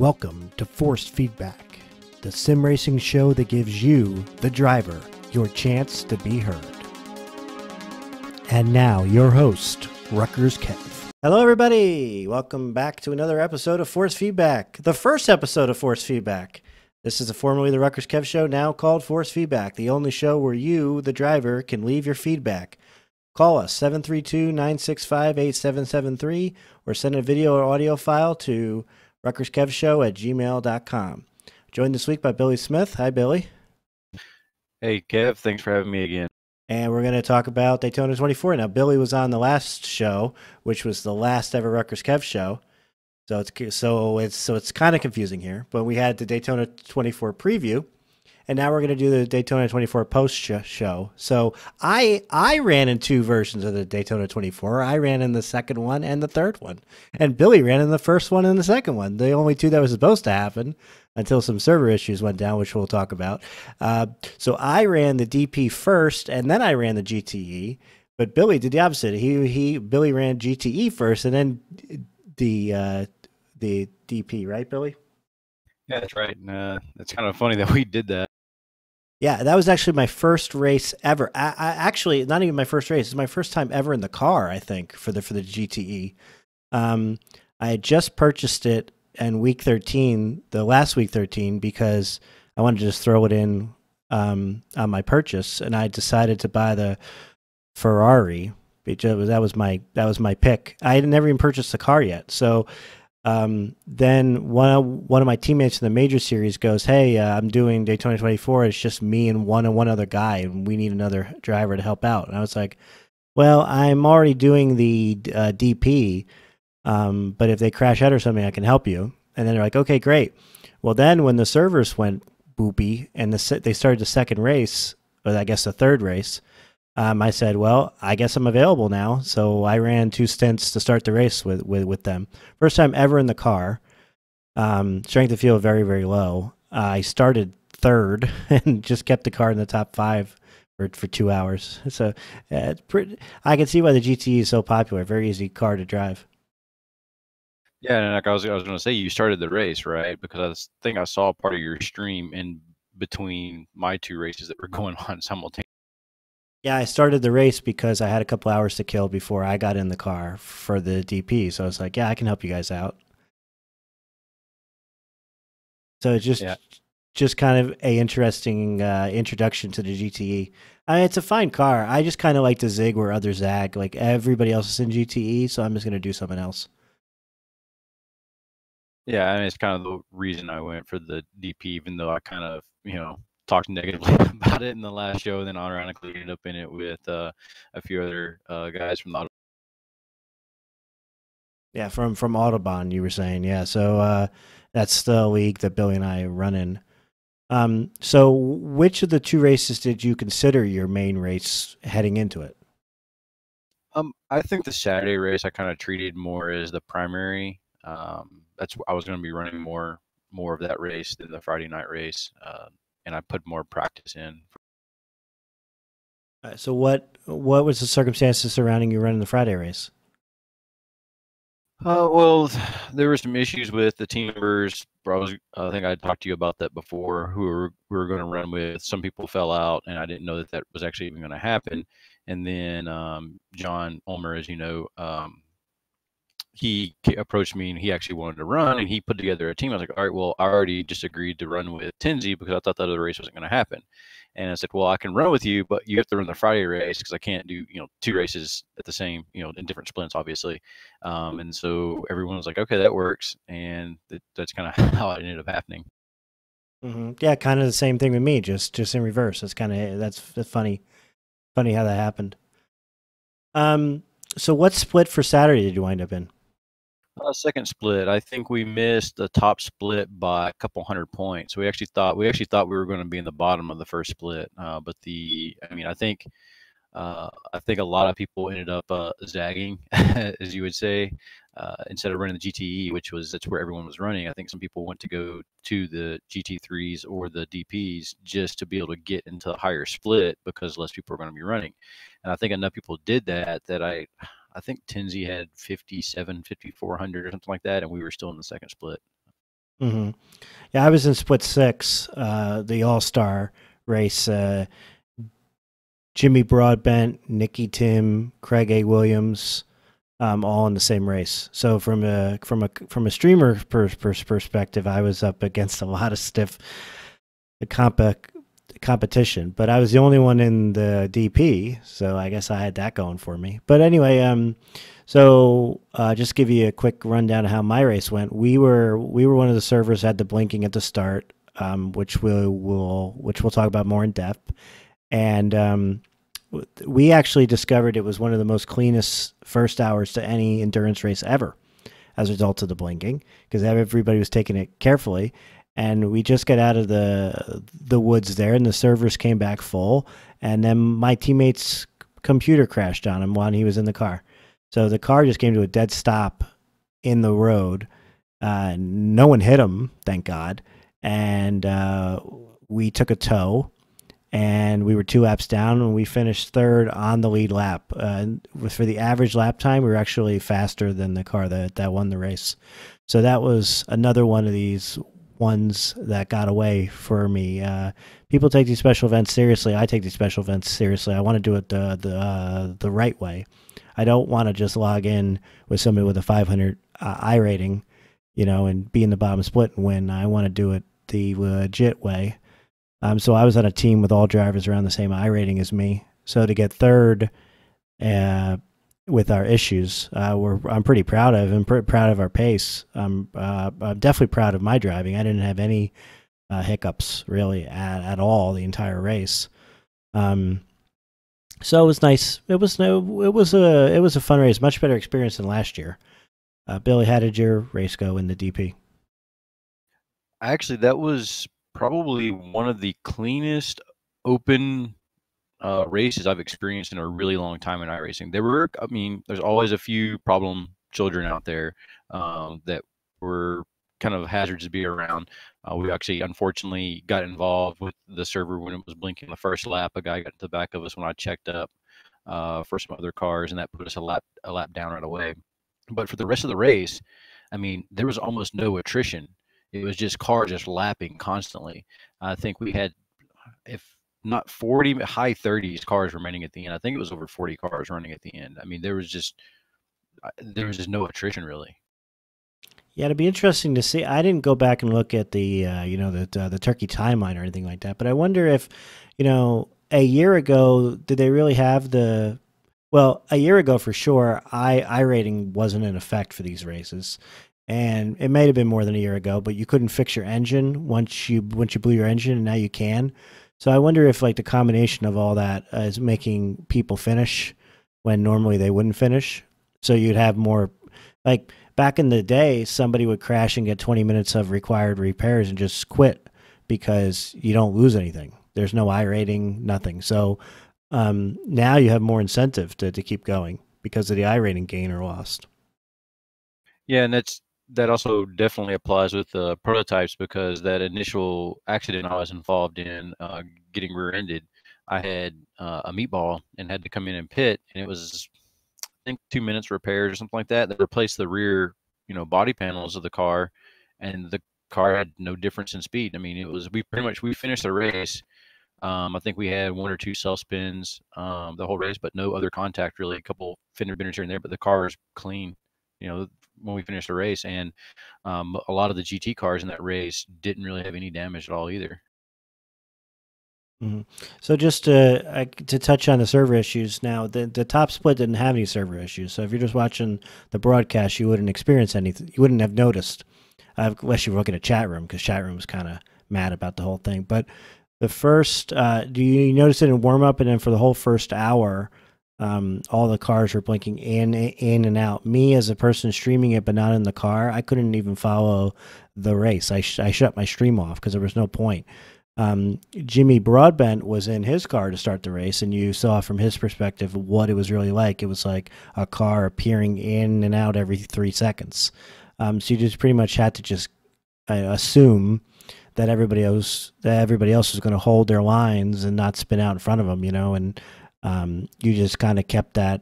Welcome to Forced Feedback, the sim racing show that gives you, the driver, your chance to be heard. And now, your host, RutgersKev. Hello, everybody. Welcome back to another episode of Forced Feedback, the first episode of Forced Feedback. This is formerly the RutgersKev Show, now called Forced Feedback, the only show where you, the driver, can leave your feedback. Call us, 732-965-8773, or send a video or audio file to RutgersKevShow@gmail.com. Joined this week by Billy Smith. Hi, Billy. Hey, Kev. Thanks for having me again. And we're going to talk about Daytona 24. Now, Billy was on the last show, which was the last ever RutgersKev show. So it's kind of confusing here. But we had the Daytona 24 preview, and now we're going to do the Daytona 24 post show. So I ran in two versions of the Daytona 24. I ran in the second one and the third one. And Billy ran in the first one and the second one. The only two that was supposed to happen until some server issues went down, which we'll talk about. So I ran the DP first, and then I ran the GTE. But Billy did the opposite. Billy ran GTE first, and then the DP, right, Billy? Yeah, that's right. It's kind of funny that we did that. Yeah, that was actually my first race ever. I actually, not even my first race. It's my first time ever in the car, I think, for the GTE. I had just purchased it in week 13, the last week 13, because I wanted to just throw it in on my purchase, and I decided to buy the Ferrari. Because that was my pick. I had never even purchased the car yet, so. Then one of my teammates in the major series goes, "Hey, I'm doing Daytona 24. It's just me and one other guy, and we need another driver to help out." And I was like, "Well, I'm already doing the DP, but if they crash out or something, I can help you." And then they're like, "Okay, great." Well, then when the servers went boopy and they started the second race, or I guess the third race, I said, well, I guess I'm available now. So I ran two stints to start the race with them. First time ever in the car. Strength of field very, very low. I started third and just kept the car in the top five for 2 hours. So it's I can see why the GTE is so popular. Very easy car to drive. Yeah, and like I was going to say, you started the race, right? Because I think I saw part of your stream in between my two races that were going on simultaneously. Yeah, I started the race because I had a couple hours to kill before I got in the car for the DP. So I was like, yeah, I can help you guys out. So it's just kind of a interesting introduction to the GTE. It's a fine car. I just kind of like to zig where others zag. Like everybody else is in GTE, so I'm just going to do something else. Yeah, I mean, it's kind of the reason I went for the DP, even though I kind of, talked negatively about it in the last show, and then ironically ended up in it with a few other guys from the from Autobahn, you were saying. Yeah, so that's the league that Billy and I run in. So which of the two races did you consider your main race heading into it? I think the Saturday race I kind of treated more as the primary. I was going to be running more of that race than the Friday night race, and I put more practice in. So what was the circumstances surrounding you running the Friday race? Well, there were some issues with the team members. I think I talked to you about that before. Who we were going to run with. Some people fell out, and I didn't know that was actually even going to happen. And then John Ulmer, as you know, he approached me and he actually wanted to run, and he put together a team. I was like, all right, well, I already just agreed to run with Tenzi because I thought that other race wasn't going to happen. And I said, well, I can run with you, but you have to run the Friday race because I can't do, two races at the same, in different splints, obviously. And so everyone was like, okay, that works. And that's kind of how it ended up happening. Mm-hmm. Yeah, kind of the same thing with me, just in reverse. That's funny how that happened. So what split for Saturday did you wind up in? Second split. I think we missed the top split by a couple hundred points. We actually thought we were going to be in the bottom of the first split. But I think a lot of people ended up zagging, as you would say, instead of running the GTE, that's where everyone was running. I think some people went to go to the GT3s or the DPs just to be able to get into the higher split because less people are going to be running. And I think enough people did that I think Tenzi had 5,400 or something like that, and we were still in the second split. Hmm. Yeah, I was in split six, the All Star race. Jimmy Broadbent, Nicky Tim, Craig A. Williams, all in the same race. So from a streamer perspective, I was up against a lot of stiff competition, but I was the only one in the DP, so I guess I had that going for me. But anyway, so just give you a quick rundown of how my race went. We were one of the servers had the blinking at the start, which we'll talk about more in depth, and we actually discovered it was one of the most cleanest first hours to any endurance race ever as a result of the blinking, because everybody was taking it carefully. And we just got out of the woods there, and the servers came back full. And then my teammate's computer crashed on him while he was in the car. So the car just came to a dead stop in the road. No one hit him, thank God. And we took a tow, and we were 2 laps down, and we finished third on the lead lap. For the average lap time, we were actually faster than the car that won the race. So that was another one of these ones that got away for me. People take these special events seriously. I take these special events seriously. I want to do it the right way. I don't want to just log in with somebody with a 500 I rating, and be in the bottom split and win. I want to do it the legit way. So I was on a team with all drivers around the same I rating as me. So to get third with our issues, I'm pretty proud of. I'm pretty proud of our pace. I'm definitely proud of my driving. I didn't have any hiccups really at all the entire race. So it was nice. It was a fun race. Much better experience than last year. Billy, how did your race go in the DP? Actually, that was probably one of the cleanest open races I've experienced in a really long time in iRacing. There's always a few problem children out there that were kind of hazards to be around. We actually, unfortunately, got involved with the server when it was blinking the first lap. A guy got to the back of us when I checked up for some other cars, and that put us a lap down right away. But for the rest of the race, there was almost no attrition. It was just cars just lapping constantly. I think we had, if not 40, high 30s cars remaining at the end. I think it was over 40 cars running at the end. There was just no attrition really. Yeah, it'd be interesting to see. I didn't go back and look at the the turkey timeline or anything like that, but I wonder if, a year ago, did they really have well, a year ago for sure, I rating wasn't in effect for these races. And it may have been more than a year ago, but you couldn't fix your engine once you blew your engine, and now you can. So I wonder if the combination of all that is making people finish when normally they wouldn't finish. So you'd have more, back in the day, somebody would crash and get 20 minutes of required repairs and just quit because you don't lose anything. There's no I rating, nothing. So now you have more incentive to keep going because of the I rating gain or lost. Yeah, and that also definitely applies with the prototypes, because that initial accident I was involved in, getting rear-ended, I had a meatball and had to come in and pit, and it was, I think, 2 minutes repairs or something like that. They replaced the rear, body panels of the car, and the car had no difference in speed. We finished the race. I think we had 1 or 2 self spins the whole race, but no other contact really. A couple fender benders here and there, but the car was clean. When we finished the race, and a lot of the GT cars in that race didn't really have any damage at all either. Mm-hmm. So just to touch on the server issues now, the top split didn't have any server issues. So if you're just watching the broadcast, you wouldn't experience anything. You wouldn't have noticed, unless you were looking at chat room, because chat room was kind of mad about the whole thing. But the first, do you notice it in warm up, and then for the whole first hour, all the cars were blinking in and out. Me, as a person streaming it but not in the car, I couldn't even follow the race. I shut my stream off because there was no point. Jimmy Broadbent was in his car to start the race, and you saw from his perspective what it was really like. It was like a car appearing in and out every 3 seconds. So you just pretty much had to just assume that everybody else was going to hold their lines and not spin out in front of them, and you just kind of kept that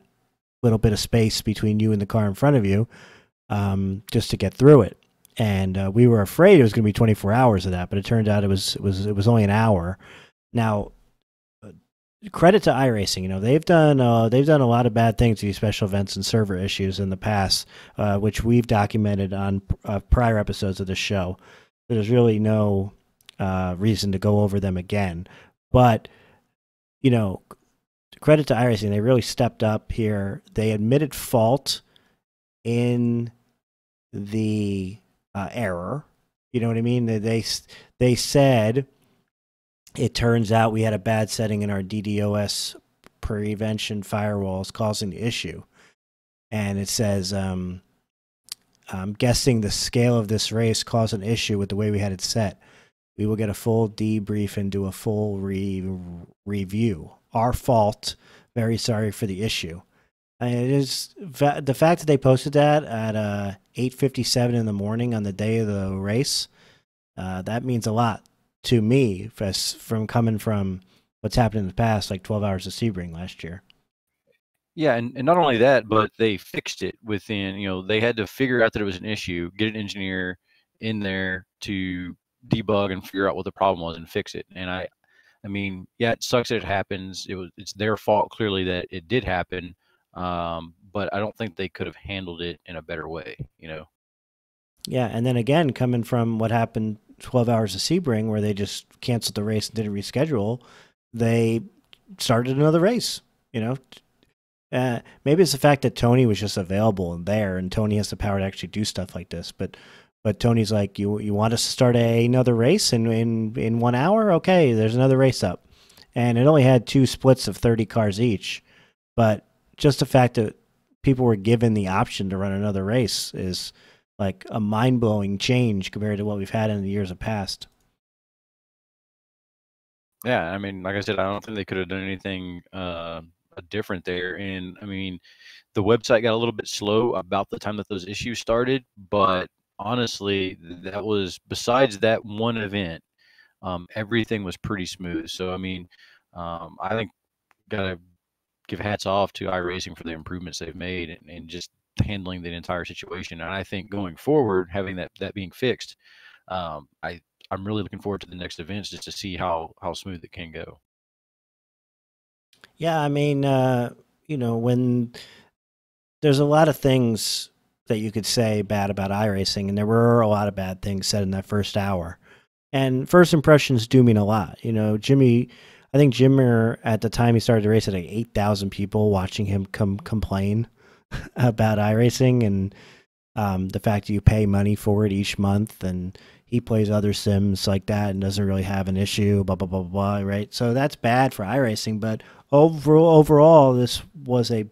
little bit of space between you and the car in front of you, just to get through it. and we were afraid it was going to be 24 hours of that, but it turned out it was only an hour. Now, credit to iRacing. You know, they've done a lot of bad things to these special events and server issues in the past, which we've documented on prior episodes of the show. There's really no reason to go over them again. But, you know, credit to iRacing, they really stepped up here. They admitted fault in the error. You know what I mean? They said, it turns out we had a bad setting in our DDoS prevention firewalls causing the issue. And it says, I'm guessing the scale of this race caused an issue with the way we had it set. We will get a full debrief and do a full review. Our fault. Very sorry for the issue. And it is the fact that they posted that at 8:57 in the morning on the day of the race. That means a lot to me, from coming from what's happened in the past, like 12 Hours of Sebring last year. Yeah, and not only that, but they fixed it within, you know, they had to figure out that it was an issue, get an engineer in there to debug and figure out what the problem was and fix it. And I mean, yeah, it sucks that it happens. It's their fault clearly that it did happen, but I don't think they could have handled it in a better way, you know. Yeah, and then again, coming from what happened 12 Hours of Sebring, where they just canceled the race and didn't reschedule, they started another race, you know. Maybe it's the fact that Tony was just available and there, and Tony has the power to actually do stuff like this. But Tony's like, you want us to start another race in 1 hour? Okay, there's another race up. And it only had 2 splits of 30 cars each. But just the fact that people were given the option to run another race is like a mind-blowing change compared to what we've had in the years of past. Yeah, I mean, like I said, I don't think they could have done anything different there. And I mean, the website got a little bit slow about the time that those issues started, but honestly, that was, besides that one event, everything was pretty smooth. So I mean, I think gotta give hats off to iRacing for the improvements they've made and just handling the entire situation. And I think going forward, having that being fixed, I'm really looking forward to the next events just to see how smooth it can go. Yeah, I mean, you know, when there's a lot of things that you could say bad about iRacing, and there were a lot of bad things said in that first hour. And first impressions do mean a lot. You know, I think Jimmer, at the time he started the race, had like 8,000 people watching him complain about iRacing and the fact that you pay money for it each month, and he plays other sims like that and doesn't really have an issue, blah, blah, blah, blah, right? So that's bad for iRacing, but overall, this was a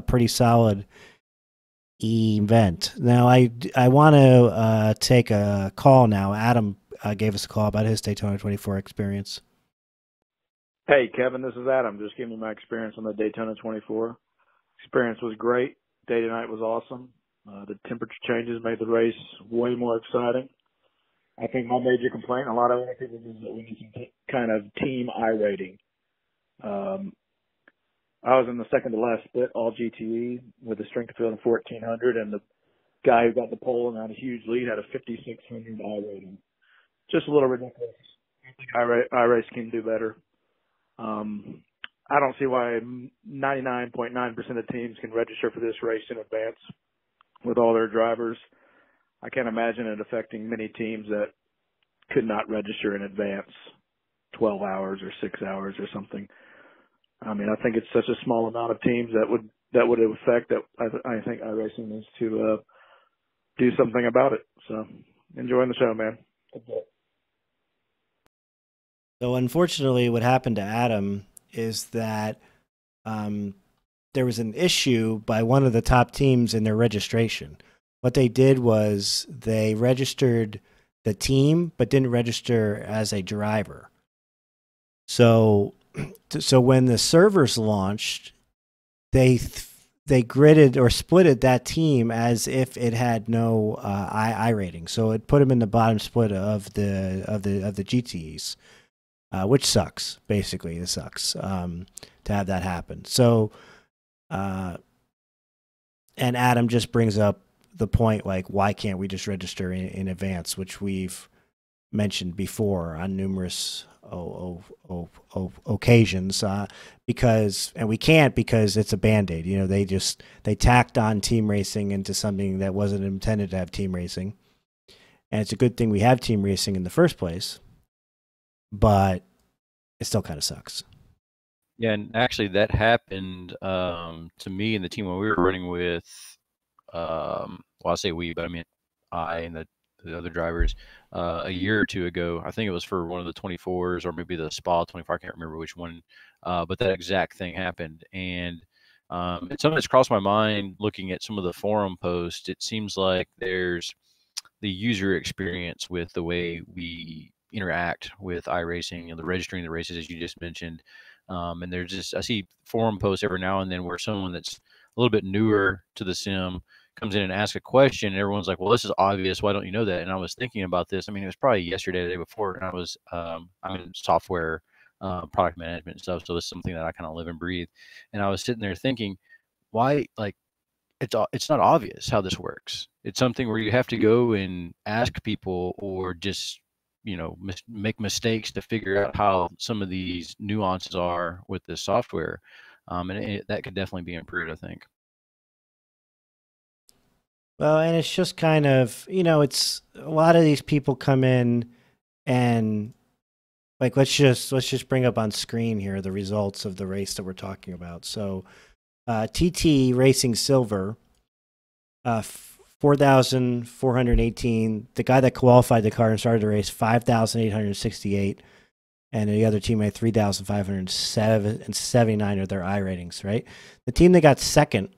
pretty solid event. Now, I want to take a call now. Adam gave us a call about his Daytona 24 experience. Hey, Kevin, this is Adam. Just giving you my experience on the Daytona 24. Experience was great. Day to night was awesome. The temperature changes made the race way more exciting. I think my major complaint, a lot of other people, is that we need some kind of team iRating. I was in the second to last split, all GTE, with a strength of field of 1,400, and the guy who got the pole and had a huge lead had a 5,600 iRating. Just a little ridiculous. I think iRace can do better. I don't see why 99.9% of teams can register for this race in advance with all their drivers. I can't imagine it affecting many teams that could not register in advance 12 hours or 6 hours or something. I mean, I think it's such a small amount of teams that would affect that. I think iRacing needs to do something about it. So, enjoying the show, man. So, unfortunately, what happened to Adam is that there was an issue by one of the top teams in their registration. What they did was they registered the team, but didn't register as a driver. So when the servers launched, they gridded or splitted that team as if it had no I rating. So it put them in the bottom split of the GTEs, which sucks. Basically, it sucks to have that happen. So, and Adam just brings up the point, like, why can't we just register in advance, which we've mentioned before on numerous occasions, and we can't because it's a Band-Aid. You know, they tacked on team racing into something that wasn't intended to have team racing. And it's a good thing we have team racing in the first place, but it still kind of sucks. Yeah, and actually that happened to me and the team when we were running with, well, I say we, but I mean I and the other drivers a year or two ago. I think it was for one of the 24s or maybe the Spa 24. I can't remember which one, but that exact thing happened. And it's something that's crossed my mind looking at some of the forum posts. It seems like there's the user experience with the way we interact with iRacing and the registering the races, as you just mentioned. And there's just, I see forum posts every now and then where someone that's a little bit newer to the sim comes in and asks a question, and everyone's like, well, this is obvious. Why don't you know that? And I was thinking about this. I mean, it was probably yesterday, the day before, and I was, I'm in software, product management and stuff. So it's something that I kind of live and breathe. And I was sitting there thinking, why, like, it's not obvious how this works. It's something where you have to go and ask people, or just, you know, make mistakes to figure out how some of these nuances are with this software. And that could definitely be improved, I think. Well, and it's just kind of, you know, it's a lot of these people come in and, like, let's just bring up on screen here the results of the race that we're talking about. So TT Racing Silver, 4,418. The guy that qualified the car and started the race, 5,868. And the other team had 3,579 of their iRatings, right? The team that got second,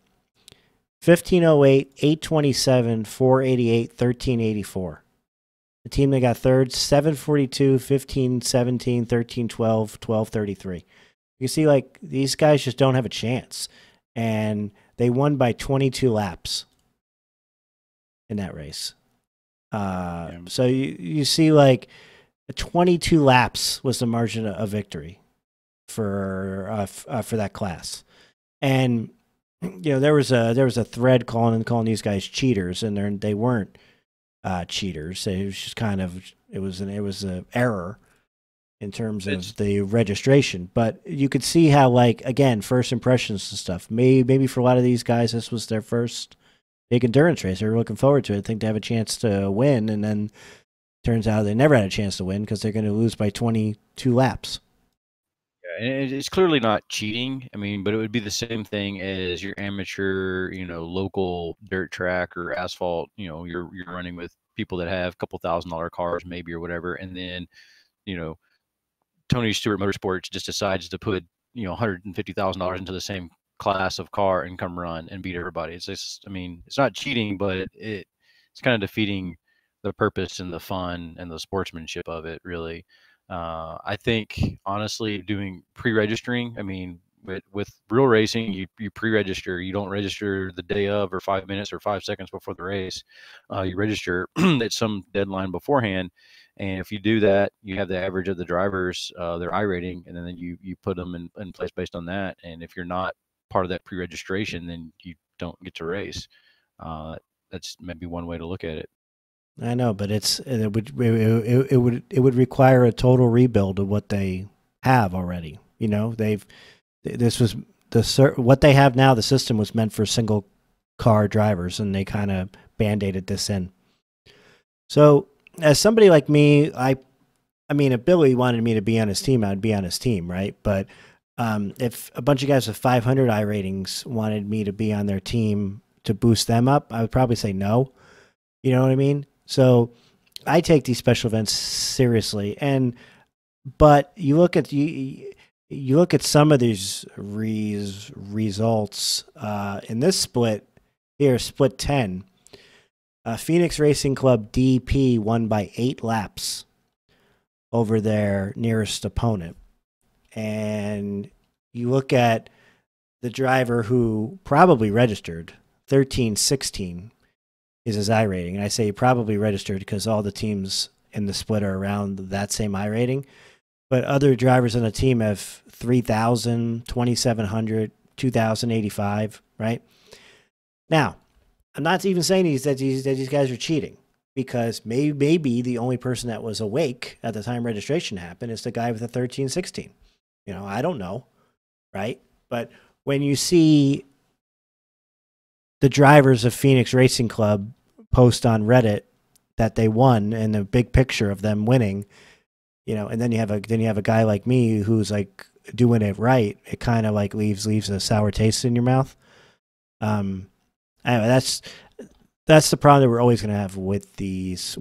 1508, 827, 488, 1384. The team that got third, 742, 1517, 1312, 1233. You see, like, these guys just don't have a chance. And they won by 22 laps in that race. So you see, like, 22 laps was the margin of victory for that class. And, you know, there was a thread calling these guys cheaters, and they weren't cheaters. It was just kind of, it was an error in terms of the registration. But you could see how, like, again, first impressions and stuff. Maybe for a lot of these guys, this was their first big endurance race. They were looking forward to it. I think they have a chance to win, and then turns out they never had a chance to win because they're going to lose by 22 laps. Yeah, and it's clearly not cheating. I mean, but it would be the same thing as your amateur, you know, local dirt track or asphalt. You know, you're running with people that have a couple $1,000 cars maybe or whatever, and then, you know, Tony Stewart Motorsports just decides to put, you know, $150,000 into the same class of car and come run and beat everybody. It's just, I mean, it's not cheating, but it's kind of defeating the purpose and the fun and the sportsmanship of it, really. I think, honestly, doing pre-registering, I mean, with real racing, you pre-register. You don't register the day of or 5 minutes or 5 seconds before the race. You register at some deadline beforehand. And if you do that, you have the average of the drivers, their iRating, and then you put them in place based on that. And if you're not part of that pre-registration, then you don't get to race. That's maybe one way to look at it. I know, but it would require a total rebuild of what they have already. You know, what they have now. The system was meant for single car drivers, and they kind of band-aided this in. So, as somebody like me, I mean, if Billy wanted me to be on his team, I'd be on his team, right? But if a bunch of guys with 500 iRatings wanted me to be on their team to boost them up, I would probably say no. You know what I mean? So I take these special events seriously, but you look at some of these results in this split here, split 10. Phoenix Racing Club DP won by 8 laps over their nearest opponent. And you look at the driver who probably registered, 1316 is his iRating. And I say he probably registered because all the teams in the split are around that same iRating. But other drivers on the team have 3,000, 2,700, 2,085, right? Now, I'm not even saying that these guys are cheating, because maybe the only person that was awake at the time registration happened is the guy with the 1316. I don't know, right? But when you see the drivers of Phoenix Racing Club post on Reddit that they won and the big picture of them winning, and then you have a guy like me who's like doing it right, it kind of like leaves a sour taste in your mouth. Anyway, that's the problem that we're always going to have with these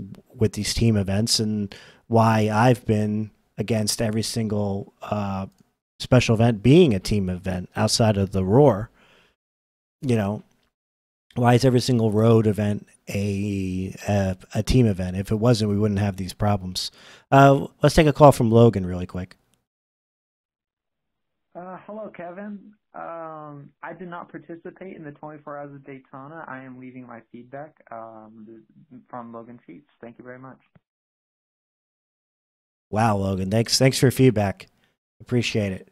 team events, and why I've been against every single special event being a team event outside of the Roar. Why is every single road event a team event? If it wasn't, we wouldn't have these problems. Let's take a call from Logan really quick. Hello, Kevin. I did not participate in the 24 Hours of Daytona. I am leaving my feedback from Logan Sheets. Thank you very much. Wow, Logan. Thanks for your feedback. Appreciate it.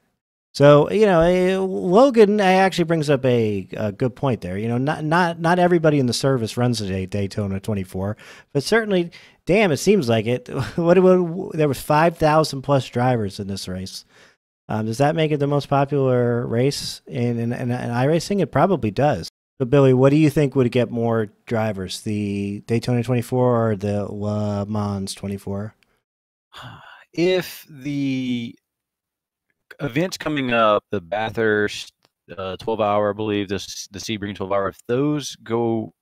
So, Logan actually brings up a good point there. Not everybody in the service runs a Daytona 24, but certainly, damn, it seems like it. There was 5,000 plus drivers in this race. Does that make it the most popular race in iRacing? It probably does. But Billy, what do you think would get more drivers, the Daytona 24 or the Le Mans 24? If the events coming up, the Bathurst 12-hour, I believe, the Sebring 12-hour, if those go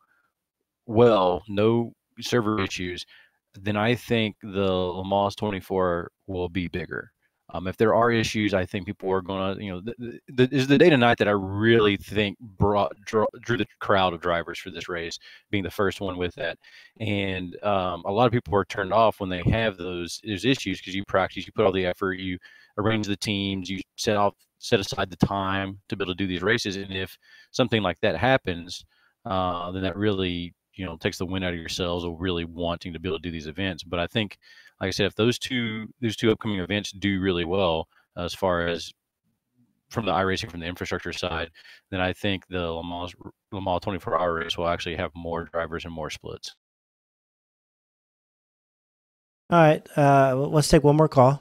well, no server issues, then I think the Le Mans 24 will be bigger. If there are issues, I think people are going to, is the day to night that I really think drew the crowd of drivers for this race, being the first one with that. And a lot of people are turned off when they have those issues, because you practice, you put all the effort, you arrange the teams, you set aside the time to be able to do these races. And if something like that happens, then that really, takes the wind out of your sails of really wanting to be able to do these events. But I think, like I said, if those two upcoming events do really well, as far as from the iRacing, from the infrastructure side, then I think the Le Mans 24-hour race will actually have more drivers and more splits. All right, let's take one more call.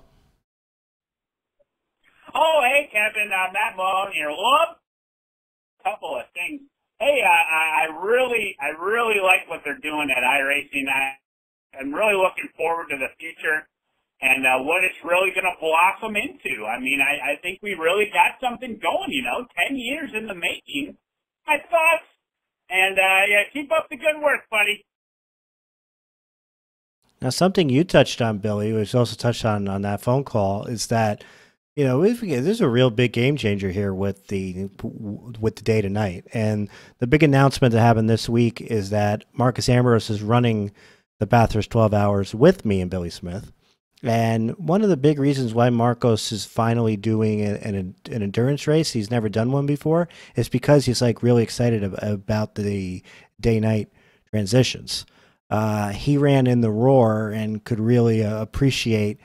Oh, hey, Kevin, Matt Malone here. Look, couple of things. Hey, I really like what they're doing at iRacing. I'm really looking forward to the future and what it's really going to blossom into. I mean, I think we really got something going, 10 years in the making, my thoughts. And, yeah, keep up the good work, buddy. Now, something you touched on, Billy, which also touched on that phone call, is that, there's a real big game changer here with the day to night. And the big announcement that happened this week is that Marcos Ambrose is running the Bathurst 12 hours with me and Billy Smith. And one of the big reasons why Marcos is finally doing an endurance race, he's never done one before, is because he's like really excited about the day-night transitions. He ran in the Roar and could really appreciate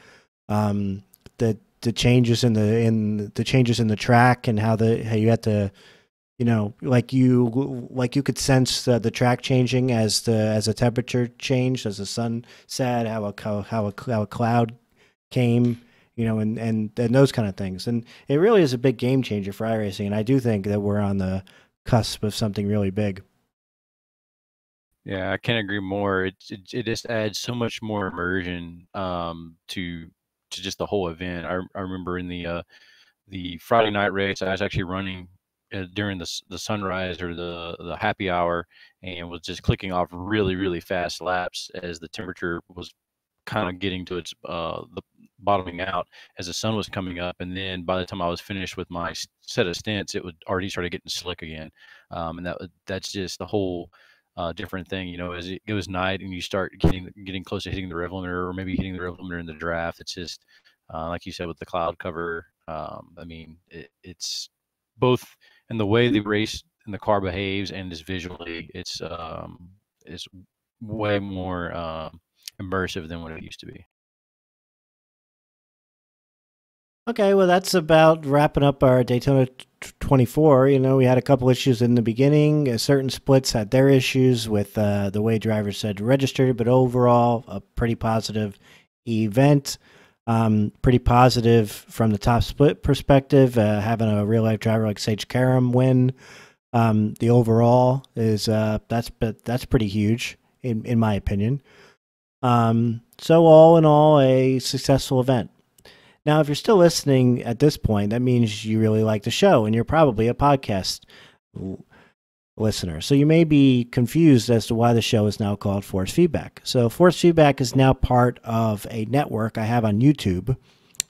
the changes in the track, and how you had to, like you could sense the track changing as the temperature changed, as the sun set, how a cloud came, and those kind of things. And it really is a big game changer for iRacing, and I do think that we're on the cusp of something really big. Yeah, I can't agree more. It just adds so much more immersion to just the whole event. I remember in the Friday night race, I was actually running during the sunrise or the happy hour, and was just clicking off really fast laps as the temperature was kind of getting to its the bottoming out as the sun was coming up. And then by the time I was finished with my set of stints, it would already started getting slick again. And that's just the whole different thing, as it goes night and you start getting close to hitting the rev limiter, or maybe hitting the rev limiter in the draft. It's just like you said, with the cloud cover. I mean, it's both in the way the race and the car behaves, and just visually, it's way more immersive than what it used to be. Okay, well, that's about wrapping up our Daytona 24. You know, we had a couple issues in the beginning. Certain splits had their issues with the way drivers had registered, but overall, a pretty positive event. Pretty positive from the top split perspective. Having a real life driver like Sage Karam win, the overall is that's pretty huge in my opinion. So all in all, a successful event. Now, if you're still listening at this point, that means you really like the show, and you're probably a podcast listener. So you may be confused as to why the show is now called Force Feedback. So Force Feedback is now part of a network I have on YouTube.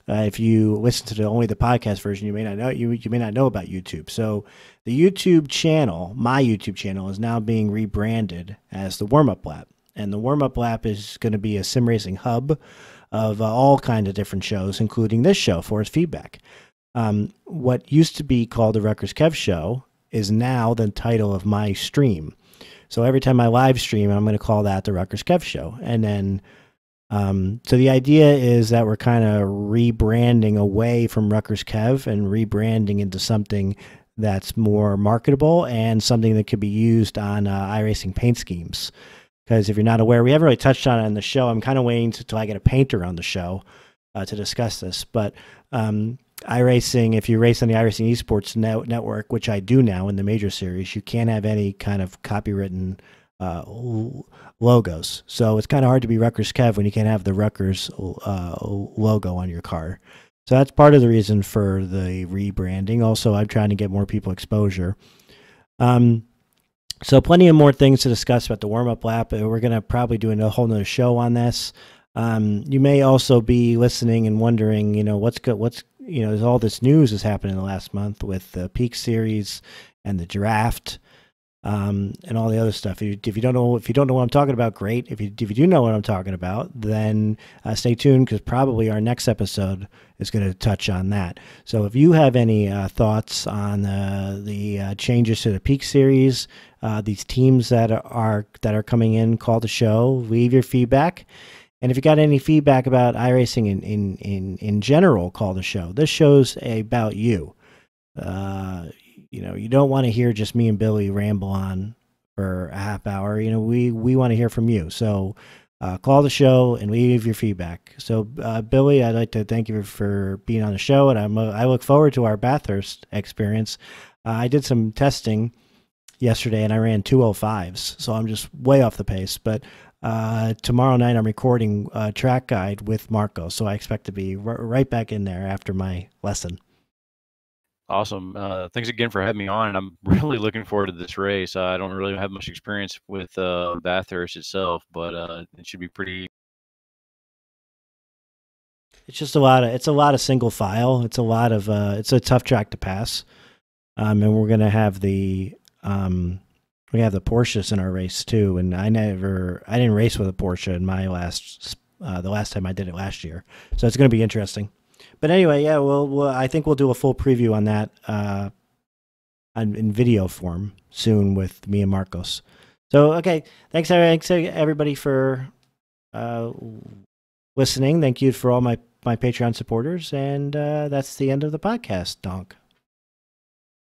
If you listen to only the podcast version, you may not know you may not know about YouTube. So the YouTube channel, my YouTube channel, is now being rebranded as the Warmup Lap, and the Warmup Lap is going to be a sim racing hub of all kinds of different shows, including this show, Force Feedback. What used to be called the RutgersKev Show is now the title of my stream. So every time I live stream, I'm going to call that the RutgersKev Show. And then, so the idea is that we're kind of rebranding away from RutgersKev and rebranding into something that's more marketable and something that could be used on iRacing paint schemes. Because if you're not aware, we haven't really touched on it on the show. I'm kind of waiting until I get a painter on the show to discuss this. But iRacing, if you race on the iRacing Esports network, which I do now in the major series, you can't have any kind of copywritten logos. So it's kind of hard to be RutgersKev when you can't have the Rutgers logo on your car. So that's part of the reason for the rebranding. Also, I'm trying to get more people exposure. So plenty of more things to discuss about the warm-up lap. We're going to probably do a whole nother show on this. You may also be listening and wondering, you know, there's all this news has happened in the last month with the Peak Series and the draft, and all the other stuff. If you don't know what I'm talking about, great. If you do know what I'm talking about, then stay tuned, because probably our next episode is going to touch on that. So if you have any thoughts on the changes to the Peak Series, these teams that are coming in, call the show, leave your feedback. And if you got any feedback about iRacing in general, call the show. This show's about you. You know, you don't want to hear just me and Billy ramble on for a half hour. You know, we want to hear from you. So call the show and leave your feedback. So Billy, I'd like to thank you for being on the show, and I look forward to our Bathurst experience. I did some testing yesterday, and I ran 2:05s, so I'm just way off the pace. But tomorrow night I'm recording a track guide with Marcos, so I expect to be right back in there after my lesson. Awesome. Thanks again for having me on, and I'm really looking forward to this race. I don't really have much experience with Bathurst itself, but it should be pretty. It's just a lot of single file. It's a tough track to pass, and we're gonna have the Porsches in our race too. And I didn't race with a Porsche in my the last time I did it last year, so it's gonna be interesting. But anyway, yeah, I think we'll do a full preview on that in video form soon with me and Marcos. So, okay, thanks everybody for listening. Thank you for all my Patreon supporters, and that's the end of the podcast, Donk.